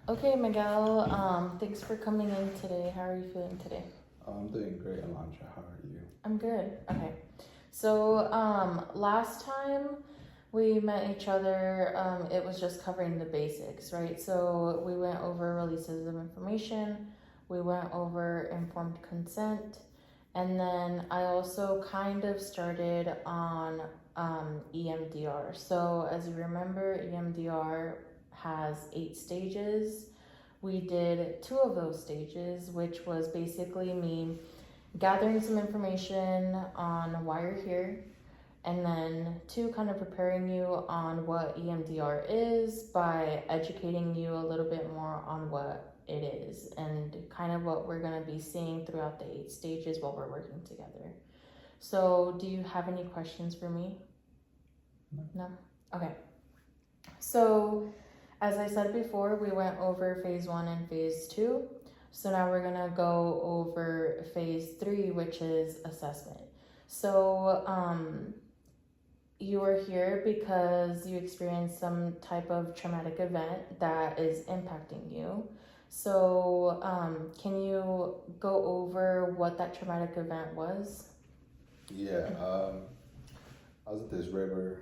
Okay, Miguel, thanks for coming in today. How are you feeling today? I'm doing great, Alondra. How are you? I'm good. Okay. So, last time we met each other, it was just covering the basics, right? So we went over releases of information, we went over informed consent, and then I also kind of started on EMDR. So as you remember, EMDR has 8 stages. We did 2 of those stages, which was basically me gathering some information on why you're here, and then 2, kind of preparing you on what EMDR is by educating you a little bit more on what it is and kind of what we're going to be seeing throughout the 8 stages while we're working together. So, do you have any questions for me? No? Okay. So, as I said before, we went over phase 1 and phase 2. So now we're gonna go over phase 3, which is assessment. So you are here because you experienced some type of traumatic event that is impacting you. So can you go over what that traumatic event was? Yeah, I was at this river,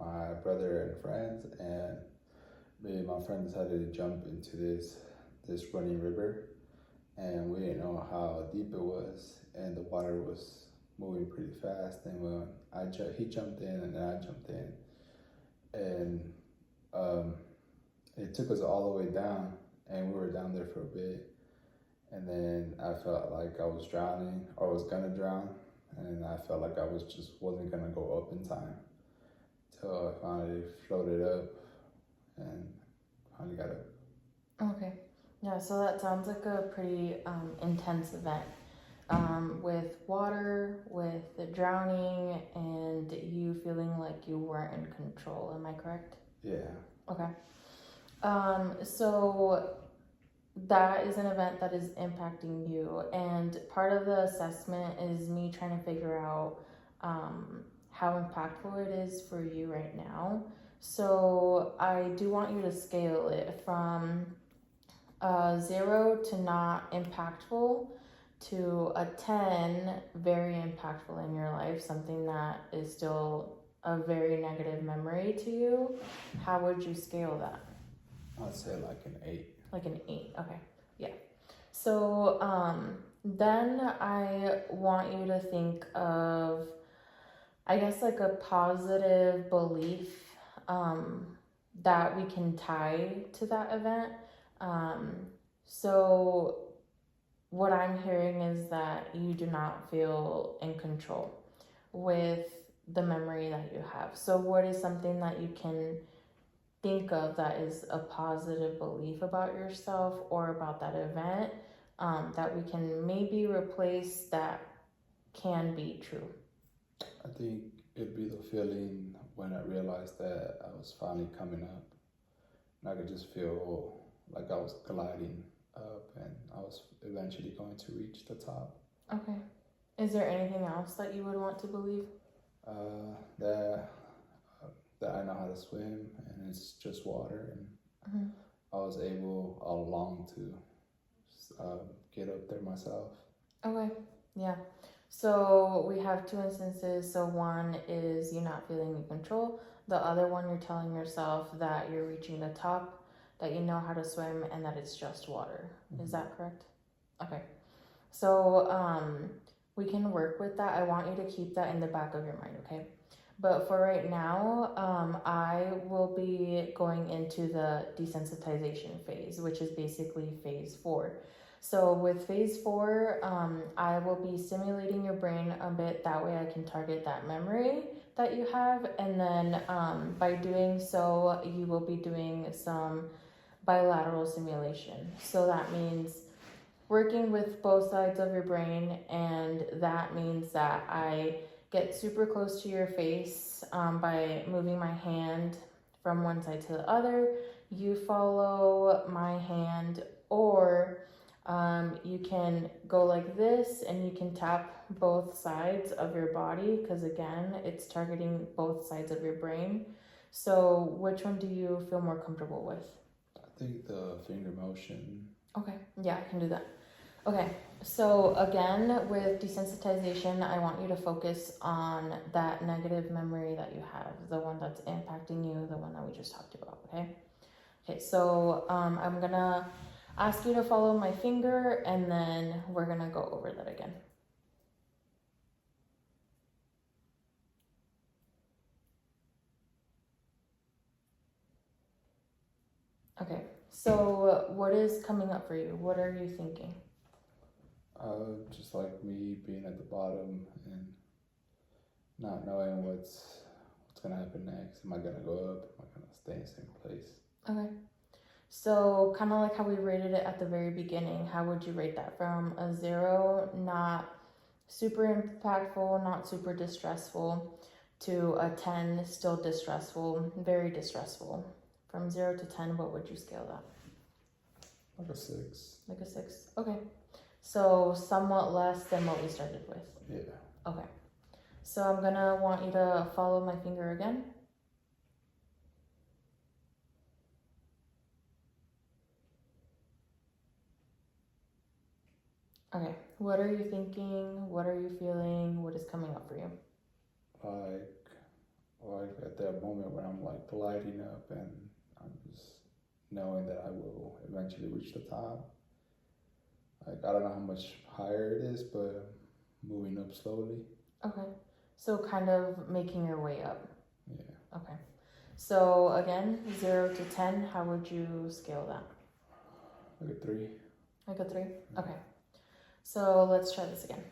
my brother and friends, and me and my friend decided to jump into this running river, and we didn't know how deep it was, and the water was moving pretty fast. And when he jumped in, and then I jumped in, and it took us all the way down, and we were down there for a bit, and then I felt like I was drowning or was gonna drown, and I felt like I wasn't gonna go up in time till I finally floated up and finally got up. Okay. Yeah, so that sounds like a pretty intense event. With water, with the drowning, and you feeling like you weren't in control. Am I correct? Yeah. Okay. So that is an event that is impacting you, and part of the assessment is me trying to figure out how impactful it is for you right now. So I do want you to scale it from 0 to not impactful to a 10 very impactful in your life, something that is still a very negative memory to you. How would you scale that? I'd say like an 8. Like an 8. Okay. Yeah. So then I want you to think of, I guess, like a positive belief that we can tie to that event. So what I'm hearing is that you do not feel in control with the memory that you have. So what is something that you can think of that is a positive belief about yourself or about that event that we can maybe replace that can be true? I think it'd be the feeling when I realized that I was finally coming up, and I could just feel like I was gliding up, and I was eventually going to reach the top. Okay. Is there anything else that you would want to believe? That I know how to swim, and it's just water, and Mm-hmm. I was able all along to get up there myself. Okay, yeah. So we have 2 instances. So one is you not feeling in control. The other one, you're telling yourself that you're reaching the top, that you know how to swim, and that it's just water. Mm-hmm. Is that correct? Okay. So we can work with that. I want you to keep that in the back of your mind, okay? But for right now, I will be going into the desensitization phase, which is basically phase 4. So with phase 4, I will be stimulating your brain a bit. That way I can target that memory that you have. And then by doing so, you will be doing some bilateral stimulation. So that means working with both sides of your brain, and that means that I get super close to your face by moving my hand from one side to the other. You follow my hand, or you can go like this and you can tap both sides of your body, because again, it's targeting both sides of your brain. So which one do you feel more comfortable with? I think the finger motion. Okay, yeah, I can do that. Okay, so again, with desensitization, I want you to focus on that negative memory that you have, the one that's impacting you, the one that we just talked about, okay? Okay, so I'm gonna ask you to follow my finger, and then we're gonna go over that again. Okay, so what is coming up for you? What are you thinking? Just like me being at the bottom and not knowing what's gonna happen next. Am I gonna go up? Am I gonna stay in the same place? Okay, so kind of like how we rated it at the very beginning, how would you rate that? From a 0, not super impactful, not super distressful, to a 10, still distressful, very distressful. From 0 to 10, what would you scale that? Like a 6. Like a 6. Okay. So somewhat less than what we started with. Yeah. Okay. So I'm gonna want you to follow my finger again. Okay. What are you thinking? What are you feeling? What is coming up for you? Like at that moment when I'm like gliding up and I'm just knowing that I will eventually reach the top. Like I don't know how much higher it is, but moving up slowly. Okay. So kind of making your way up. Yeah. Okay. So again, 0 to 10, how would you scale that? Like a 3. Like a 3? Okay. So let's try this again.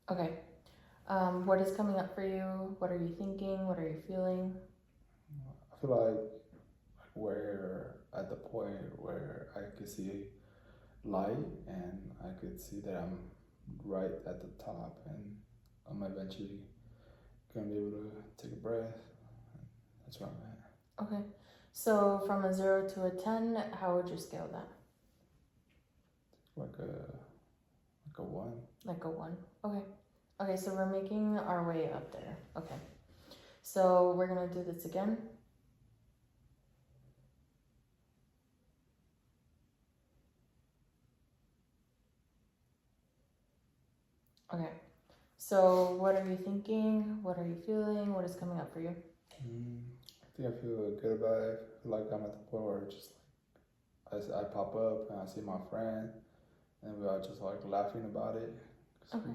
Okay. What is coming up for you? What are you thinking? What are you feeling? I feel like we're at the point where I could see light and I could see that I'm right at the top and I'm eventually gonna be able to take a breath. That's where I'm at. Okay. So from a 0 to a 10, how would you scale that? Like a 1. Like a 1. Okay. Okay, so we're making our way up there. Okay. So we're gonna do this again. Okay. So what are you thinking? What are you feeling? What is coming up for you? I think I feel good about it. I feel like I'm at the point where just I pop up and I see my friend and we are just like laughing about it. 'Cause Okay.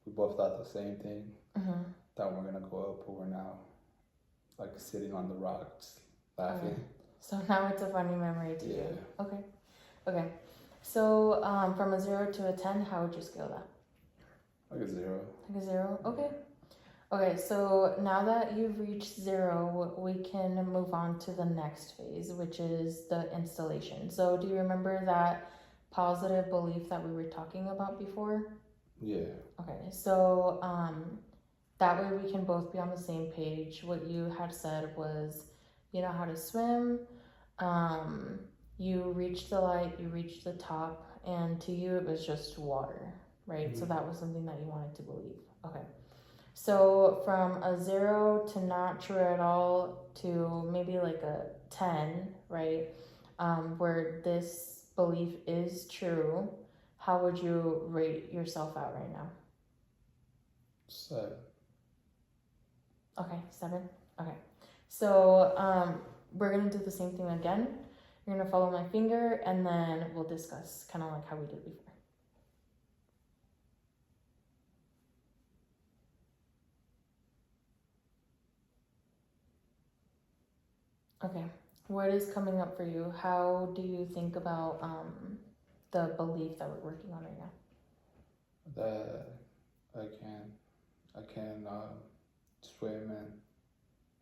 we both thought the same thing. Mm-hmm. That we're gonna go up, but we're now like sitting on the rock, just laughing. Okay. So now it's a funny memory to you. Yeah. Okay. Okay. So from a 0 to a 10, how would you scale that? Like a 0. Like a 0? Okay. Okay, so now that you've reached 0, we can move on to the next phase, which is the installation. So do you remember that positive belief that we were talking about before? Yeah. Okay, so that way we can both be on the same page. What you had said was, you know how to swim, you reached the light, you reached the top, and to you it was just water, right? Mm-hmm. So that was something that you wanted to believe. Okay. So from a 0 to not true at all to maybe like a 10, right? Where this belief is true, how would you rate yourself out right now? 7. Okay, 7. Okay. So we're gonna do the same thing again. You're gonna follow my finger and then we'll discuss kind of like how we did before. Okay, what is coming up for you? How do you think about the belief that we're working on right now? That I can swim and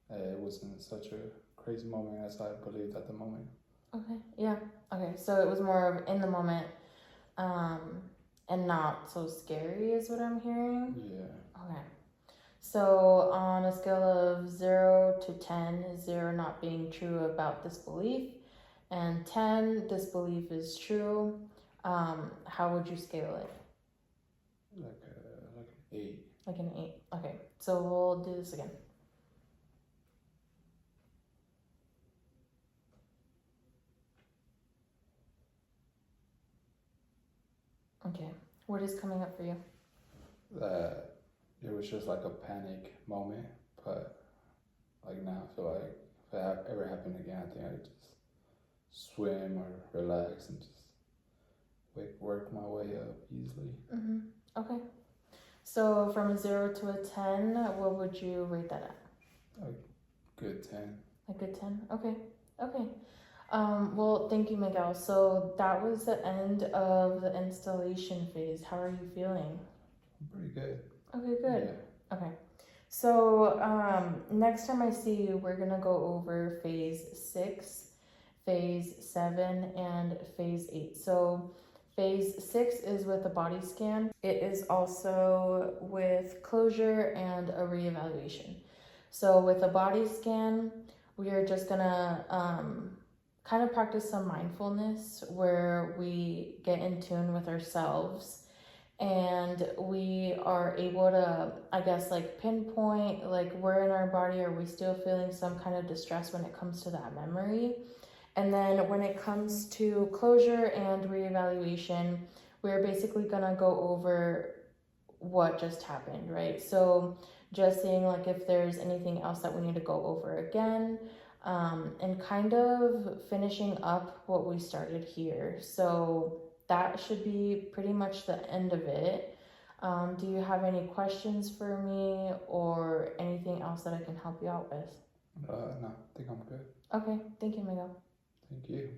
it wasn't such a crazy moment as I believed at the moment. Okay, yeah. Okay, so it was more of in the moment and not so scary is what I'm hearing? Yeah. Okay. So on a scale of 0 to 10, 0 not being true about this belief, and 10, this belief is true, how would you scale it? Like 8. Like an 8. Okay, so we'll do this again. Okay, what is coming up for you? That it was just like a panic moment, but like now I feel like if it ever happened again, I think I'd just swim or relax and just work my way up easily. Mm-hmm. Okay. So from a 0 to a 10, what would you rate that at? A good 10. A good 10? Okay. Okay. Well, thank you, Miguel. So that was the end of the installation phase. How are you feeling? I'm pretty good. Okay, good. Yeah. Okay. So next time I see you, we're going to go over phase 6, phase 7, and phase 8. So phase 6 is with a body scan. It is also with closure and a reevaluation. So with a body scan, we are just gonna kind of practice some mindfulness where we get in tune with ourselves and we are able to, I guess, like pinpoint like where in our body are we still feeling some kind of distress when it comes to that memory. And then when it comes to closure and reevaluation, we're basically gonna go over what just happened, right? So just seeing like if there's anything else that we need to go over again, and kind of finishing up what we started here. So that should be pretty much the end of it. Do you have any questions for me or anything else that I can help you out with? No, I think I'm good. Okay, thank you, Miguel. Thank you.